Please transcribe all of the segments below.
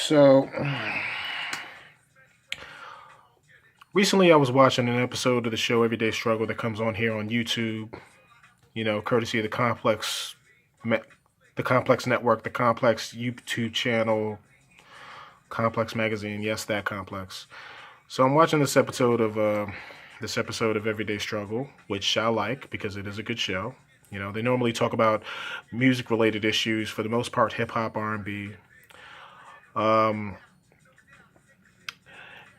So recently I was watching an episode of the show Everyday Struggle that comes on here on YouTube, courtesy of the Complex Network, the Complex YouTube channel, Complex Magazine. Yes, that Complex. So I'm watching this episode of Everyday Struggle, which I like because it is a good show. They normally talk about music related issues, for the most part hip hop, R&B. Um,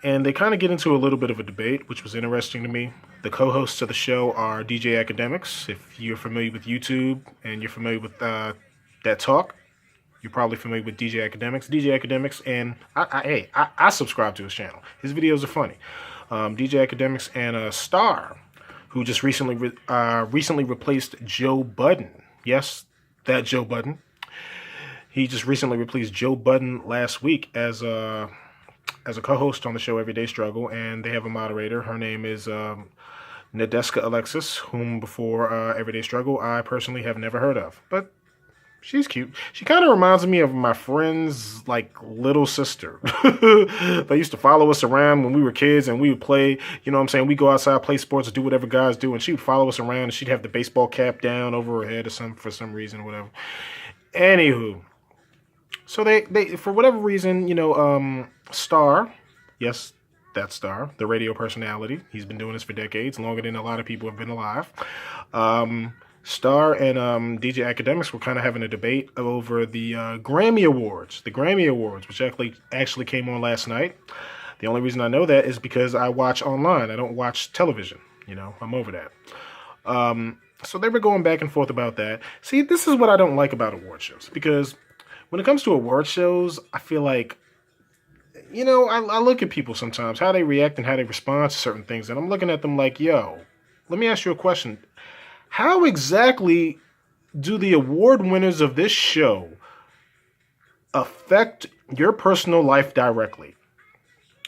and they kind of get into a little bit of a debate, which was interesting to me. The co-hosts of the show are DJ Academics. If you're familiar with YouTube and you're familiar with that talk, you're probably familiar with DJ Academics. DJ Academics, and I subscribe to his channel. His videos are funny. DJ Academics and Star, who just recently replaced Joe Budden. Yes, that Joe Budden. He just recently replaced Joe Budden last week as a co-host on the show Everyday Struggle, and they have a moderator. Her name is Nadeska Alexis, whom before Everyday Struggle I personally have never heard of, but she's cute. She kind of reminds me of my friend's little sister. They used to follow us around when we were kids, and we would play. You know what I'm saying? We go outside, play sports, do whatever guys do, and she would follow us around, and she'd have the baseball cap down over her head for some reason or whatever. Anywho. So they for whatever reason, Star, yes, that Star, the radio personality. He's been doing this for decades, longer than a lot of people have been alive. Star and DJ Academics were kind of having a debate over the Grammy Awards. The Grammy Awards, which actually came on last night. The only reason I know that is because I watch online. I don't watch television. I'm over that. So they were going back and forth about that. See, this is what I don't like about award shows, because when it comes to award shows, I feel like, I look at people sometimes, how they react and how they respond to certain things, and I'm looking at them like, yo, let me ask you a question. How exactly do the award winners of this show affect your personal life directly?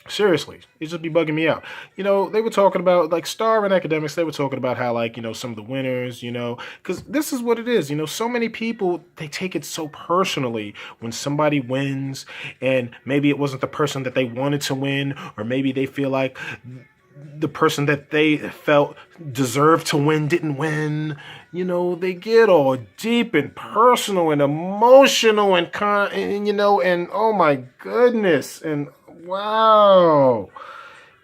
Seriously, it just be bugging me out. They were talking about, Star and Academics, they were talking about how, some of the winners, because this is what it is. So many people, they take it so personally when somebody wins, and maybe it wasn't the person that they wanted to win, or maybe they feel like the person that they felt deserved to win didn't win. They get all deep and personal and emotional and and oh my goodness, and wow.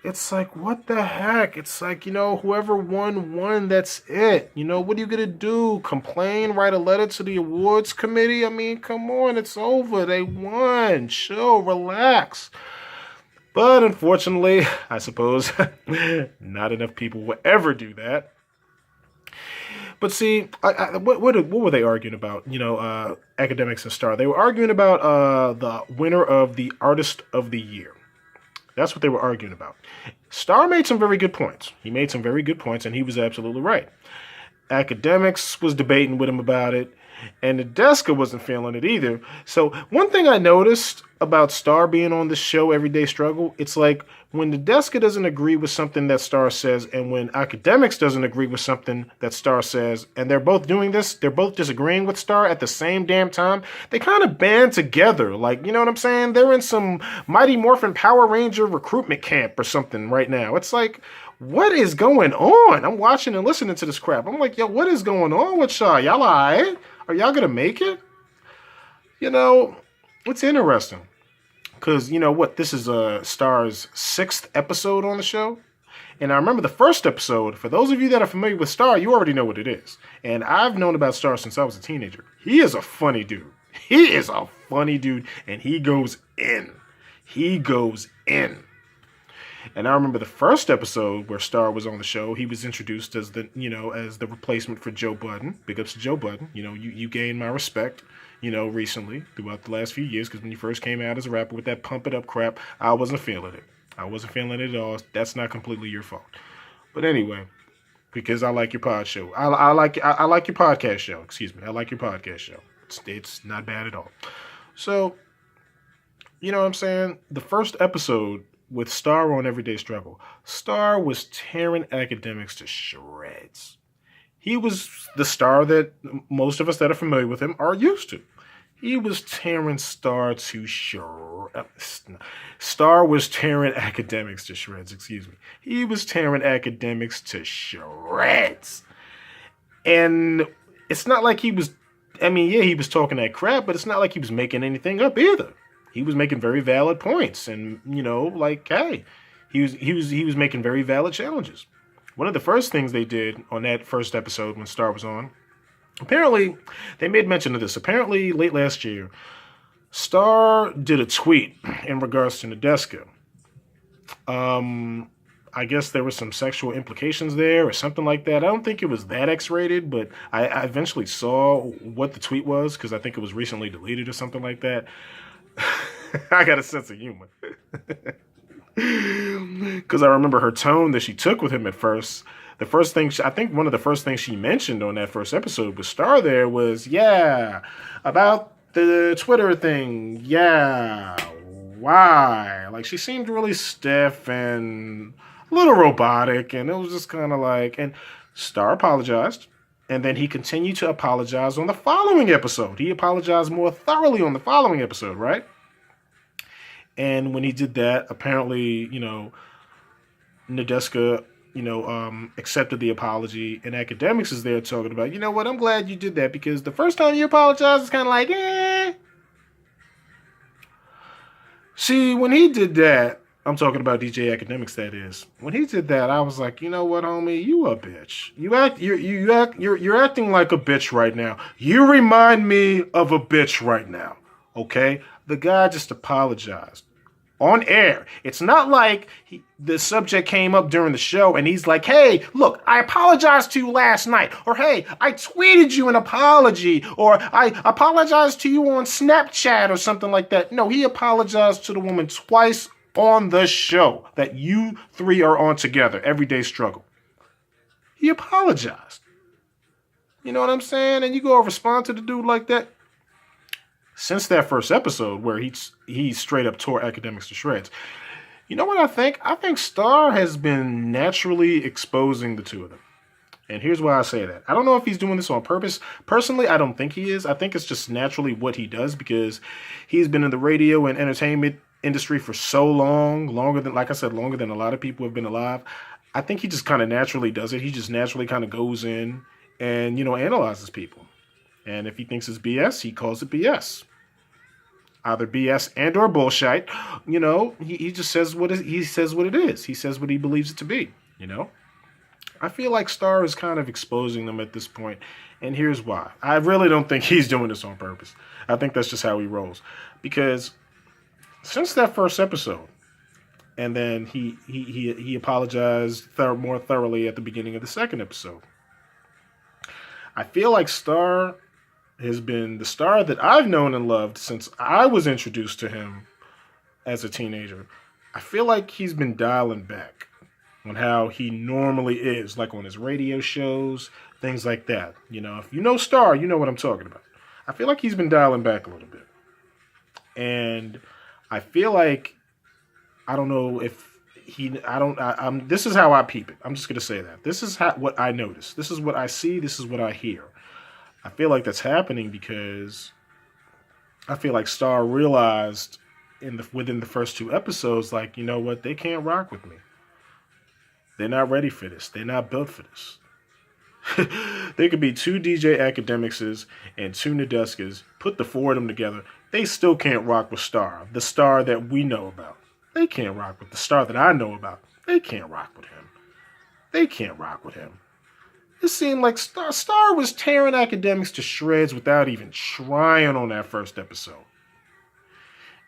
It's like, what the heck? It's like, whoever won, that's it. What are you going to do? Complain? Write a letter to the awards committee? I mean, come on, it's over. They won. Chill, relax. But unfortunately, I suppose not enough people will ever do that. But see, what were they arguing about? Academics and Star. They were arguing about the winner of the Artist of the Year. That's what they were arguing about. Star made some very good points. He made some very good points, and he was absolutely right. Academics was debating with him about it, and Nadeska wasn't feeling it either. So one thing I noticed about Star being on the show Everyday Struggle, it's like when Nadeska doesn't agree with something that Star says, and when Academics doesn't agree with something that Star says, and they're both doing this, they're both disagreeing with Star at the same damn time, they kind of band together. You know what I'm saying? They're in some Mighty Morphin Power Ranger recruitment camp or something right now. It's like, what is going on? I'm watching and listening to this crap. I'm like, yo, what is going on with y'all? Y'all all right? Are y'all going to make it? It's interesting. Because, this is Star's 6th episode on the show. And I remember the first episode, for those of you that are familiar with Star, you already know what it is. And I've known about Star since I was a teenager. He is a funny dude. He is a funny dude, and he goes in. He goes in. And I remember the first episode where Star was on the show, he was introduced as the replacement for Joe Budden. Big ups to Joe Budden. You gained my respect, recently throughout the last few years, because when you first came out as a rapper with that pump it up crap, I wasn't feeling it. I wasn't feeling it at all. That's not completely your fault. But anyway, because I like your pod show. I like your podcast show. Excuse me. I like your podcast show. It's not bad at all. So, you know what I'm saying? The first episode with Star on Everyday Struggle, Star was tearing Academics to shreds. He was the Star that most of us that are familiar with him are used to. He was tearing Star to shreds. Star was tearing academics to shreds, excuse me. He was tearing academics to shreds. And it's not like he was, I mean, yeah, he was talking that crap, but it's not like he was making anything up either. He was making very valid points, and like, hey, he was making very valid challenges. One of the first things they did on that first episode when Star was on, apparently, they made mention of this. Apparently, late last year, Star did a tweet in regards to Nadeska. I guess there were some sexual implications there or something like that. I don't think it was that X-rated, but I eventually saw what the tweet was because I think it was recently deleted or something like that. I got a sense of humor. Because I remember her tone that she took with him at first. The first thing, I think one of the first things she mentioned on that first episode with Star there was, yeah, about the Twitter thing. Yeah, why? Like, she seemed really stiff and a little robotic, and it was just kind of like, and Star apologized. And then he continued to apologize on the following episode. He apologized more thoroughly on the following episode, right? And when he did that, apparently, Nadeska, accepted the apology. And Academics is there talking about, you know what, I'm glad you did that because the first time you apologized, it's kind of like, eh. See, when he did that, I'm talking about DJ Academics, that is. When he did that, I was like, you know what, homie, you a bitch. You're acting like a bitch right now. You remind me of a bitch right now. Okay? The guy just apologized on air. It's not like the subject came up during the show and he's like, hey, look, I apologized to you last night. Or, hey, I tweeted you an apology. Or, I apologized to you on Snapchat or something like that. No, he apologized to the woman twice on the show that you three are on together, Everyday Struggle. He apologized. You know what I'm saying? And you go respond to the dude like that. Since that first episode where he straight up tore Academics to shreds, you know what I think? I think Star has been naturally exposing the two of them. And here's why I say that. I don't know if he's doing this on purpose. Personally, I don't think he is. I think it's just naturally what he does because he's been in the radio and entertainment industry for so long, longer than a lot of people have been alive. I think he just kind of naturally does it. He just naturally kind of goes in and, analyzes people. And if he thinks it's BS, he calls it BS. Either BS and or bullshit. He just says he says what it is. He says what he believes it to be, I feel like Star is kind of exposing them at this point, and here's why. I really don't think he's doing this on purpose. I think that's just how he rolls. Because since that first episode, and then he apologized more thoroughly at the beginning of the second episode, I feel like Star has been the Star that I've known and loved since I was introduced to him as a teenager. I feel like he's been dialing back on how he normally is, like on his radio shows, things like that. If you know Star, you know what I'm talking about. I feel like he's been dialing back a little bit. And I feel like, I don't know if this is how I peep it. I'm just going to say that. This is what I notice. This is what I see. This is what I hear. I feel like that's happening because I feel like Star realized within the first two episodes, like, you know what, they can't rock with me. They're not ready for this. They're not built for this. There could be two DJ Academicses and two Nadeskas. Put the four of them together. They still can't rock with Star. The Star that we know about. They can't rock with the Star that I know about. They can't rock with him. They can't rock with him. It seemed like Star was tearing Academics to shreds without even trying on that first episode.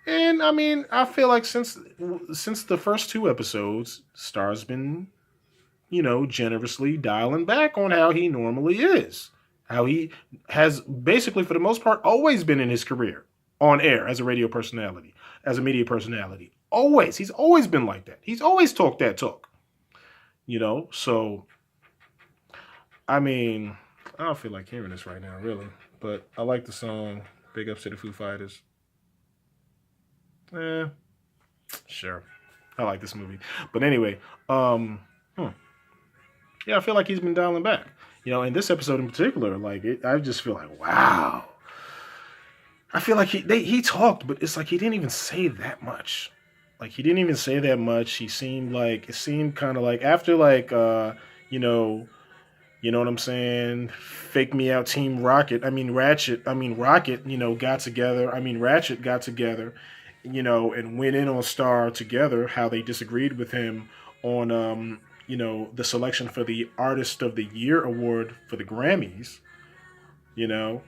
And, I mean, I feel like since the first two episodes, Star's been, generously dialing back on how he normally is. How he has basically, for the most part, always been in his career on air as a radio personality, as a media personality. Always. He's always been like that. He's always talked that talk. So, I mean, I don't feel like hearing this right now, really. But I like the song. Big ups to the Foo Fighters. Sure. I like this movie. But anyway, yeah, I feel like he's been dialing back. In this episode in particular, I just feel like, wow. I feel like he talked, but it's like he didn't even say that much. Like he didn't even say that much. He seemed like it seemed kind of like after like you know you know what I'm saying? Fake me out, Team Rocket. I mean Ratchet. I mean Rocket. Got together. I mean Ratchet got together. And went in on Star together. How they disagreed with him on the selection for the Artist of the Year award for the Grammys. You know,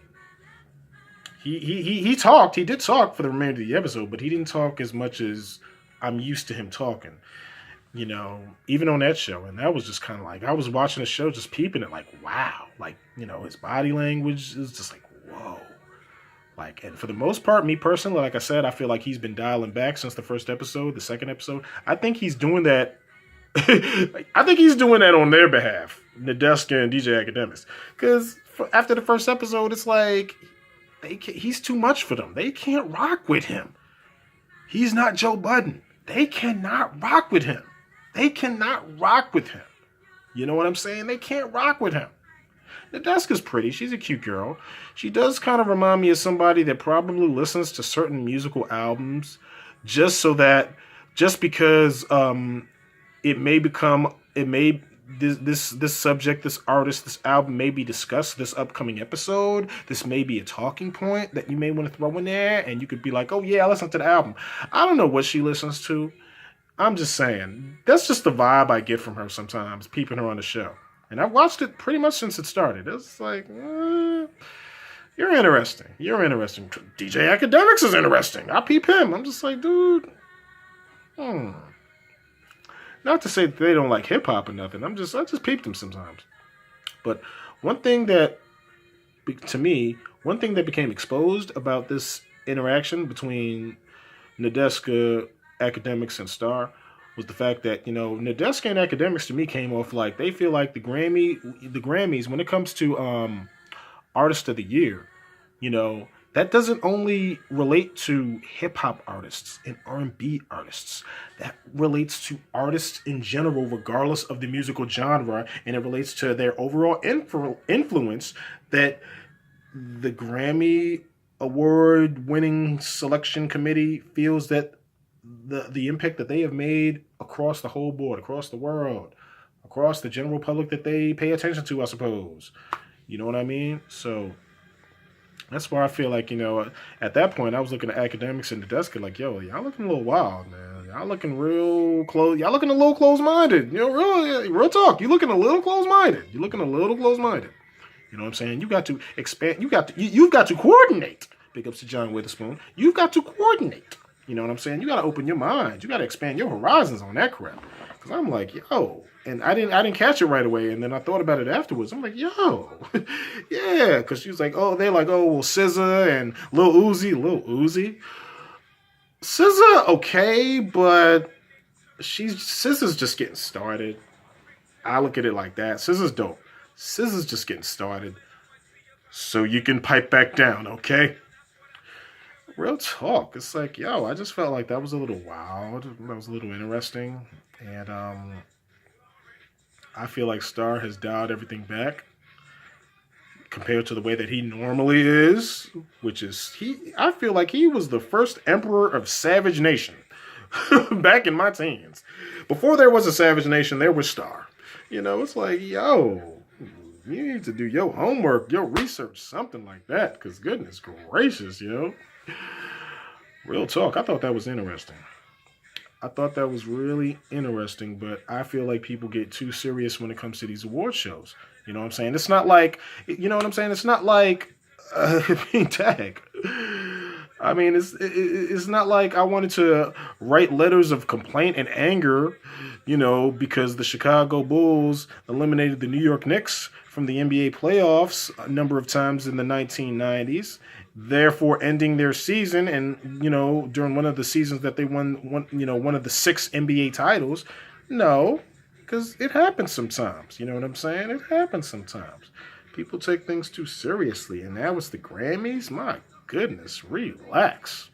he talked. He did talk for the remainder of the episode, but he didn't talk as much as I'm used to him talking. Even on that show, and that was just kind of like I was watching the show, just peeping it, like wow, like his body language is just like whoa. Like, and for the most part, me personally, like I said, I feel like he's been dialing back since the first episode, the second episode. I think he's doing that. I think he's doing that on their behalf, Nadeska and DJ Academics, because after the first episode, it's like he's too much for them. They can't rock with him. He's not Joe Budden. They cannot rock with him. They cannot rock with him. You know what I'm saying? They can't rock with him. Nadeska's pretty. She's a cute girl. She does kind of remind me of somebody that probably listens to certain musical albums just because it may become this subject, this artist, this album may be discussed this upcoming episode. This may be a talking point that you may want to throw in there, and you could be like, oh yeah, listen to the album. I don't know what she listens to. I'm just saying, that's just the vibe I get from her sometimes, peeping her on the show. And I've watched it pretty much since it started. It's like, you're interesting. You're interesting. DJ Academics is interesting. I peep him. I'm just like, dude. Not to say that they don't like hip hop or nothing. I just peep them sometimes. But one thing that became exposed about this interaction between Nadeska, Academics, and Star was the fact that Nadeska and Academics to me came off like they feel like the Grammys when it comes to Artist of the Year, that doesn't only relate to hip hop artists and R&B artists. That relates to artists in general, regardless of the musical genre, and it relates to their overall influence that the Grammy award-winning selection committee feels that the impact that they have made across the whole board, across the world, across the general public that they pay attention to, I suppose. You know what I mean? So that's why I feel like, at that point, I was looking at Academics and Nadeska like, yo, y'all looking a little wild, man. Y'all looking real close. Y'all looking a little close-minded. Real talk. You looking a little close-minded. You looking a little close-minded. You know what I'm saying? You got to expand. You've got to coordinate. Big ups to John Witherspoon. You've got to coordinate. You know what I'm saying? You got to open your mind. You got to expand your horizons on that crap. Because I'm like, yo. And I didn't catch it right away. And then I thought about it afterwards. I'm like, yo. Yeah. Because she was like, they're like, well, SZA and Lil Uzi. SZA, okay. But SZA's just getting started. I look at it like that. SZA's dope. SZA's just getting started. So you can pipe back down, okay? Real talk. It's like, yo, I just felt like that was a little wild. That was a little interesting. And I feel like Star has dialed everything back compared to the way that he normally is, which is I feel like he was the first emperor of Savage Nation back in my teens. Before there was a Savage Nation, there was Star. It's like, yo, you need to do your homework, your research, something like that. Because goodness gracious, Real talk. I thought that was interesting. I thought that was really interesting, but I feel like people get too serious when it comes to these award shows. You know what I'm saying? It's not like, It's not like being tagged. I mean, it's not like I wanted to write letters of complaint and anger, because the Chicago Bulls eliminated the New York Knicks from the NBA playoffs a number of times in the 1990s, therefore ending their season and, during one of the seasons that they won one of the 6 NBA titles. No, because it happens sometimes. You know what I'm saying? It happens sometimes. People take things too seriously, and that was the Grammys? My goodness, relax.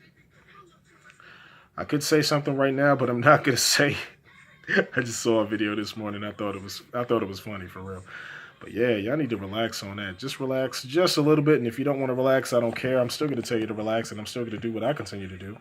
I could say something right now, but I'm not gonna say. I just saw a video this morning. I thought it was funny for real. But yeah, y'all need to relax on that. Just relax just a little bit. And if you don't want to relax, I don't care. I'm still going to tell you to relax and I'm still going to do what I continue to do.